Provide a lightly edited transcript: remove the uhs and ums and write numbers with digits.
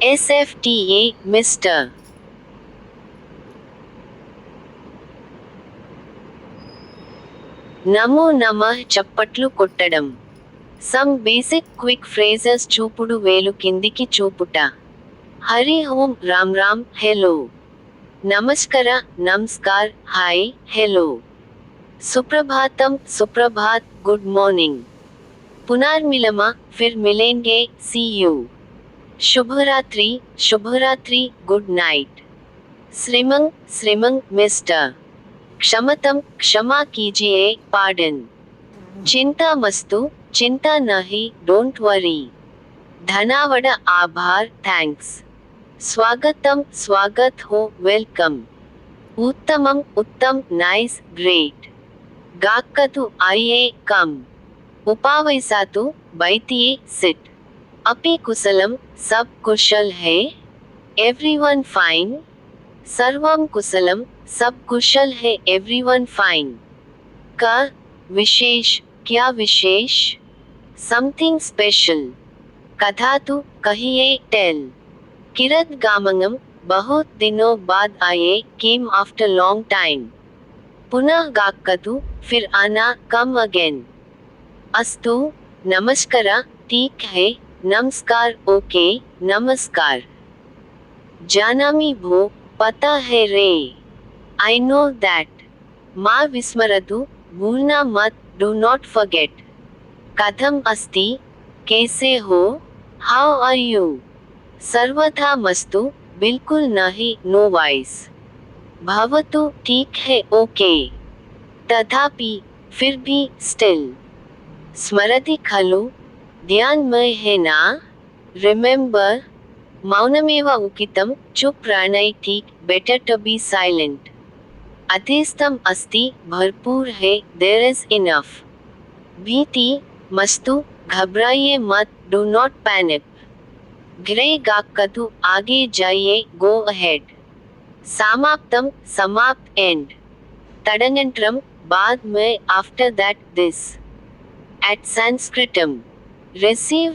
SFTA, Mr. నమో నమః చప్పట్లు కొట్టడం. సమ్ బేసిక్ క్విక్ ఫ్రేజెస్ చూపుడు వేలు కిందికి చూపుట. హరి ఓం రామ్ రామ్ హెలో. నమస్కర నమస్కార్ హాయ్ హెలో. సుప్రభాతం సుప్రభాత్ గుడ్ మార్నింగ్. పునర్మిలమ ఫిర్ మిలేంగే सी यू. शुभरात्रि शुभरात्रि गुड नाइट. श्रीमंग श्रीमंग मिस्टर. क्षमतम क्षमा कीजिए पार्डन. चिंता मस्तु चिंता नहीं डोंट वरी. धनावड़ आभार थैंक्स. स्वागतम स्वागत हो वेलकम. उत्तमम उत्तम नाइस ग्रेट. गाक्कतु आइए कम. उपावैसातु बैठिए सिट. अपि कुशलम सब कुशल है. Everyone fine. सर्वम कुशलम सब कुशल है एवरीवन फाइन. का विशेष क्या विशेष. Something special. कथा तो कहिए टेल. किरत गामंगम बहुत दिनों बाद आए केम आफ्टर लॉन्ग टाइम. पुनः गाक्कतु फिर आना कम अगेन. अस्तु नमस्करा ठीक है नमस्कार ओके नमस्कार. जानामि भो पता है रे. I know that. मा विस्मरतु भूलना मत डू नॉट फॉरगेट. कथम अस्ति कैसे हो हाउ आर यू. सर्वथा मस्तु बिल्कुल नहीं नो वाइस. भवतु ठीक है ओके. तथापि फिर भी स्टिल. स्मरति खलु ध्यान में है ना. रिमेंबर. मौनमेव उकितम चुप रहना ठीक बेटर टू बी साइलेंट. अधीस्तम अस्ति भरपूर है देयर इज इनफ. भीति मस्तु घबराइए मत डू नॉट पैनिक. ग्रे गाक्कतु आगे जाइए गो अहेड. समाप्तम समाप्त एंड. तदनंतरम बाद में आफ्टर दैट दिस. एट संस्कृतम. रिसीव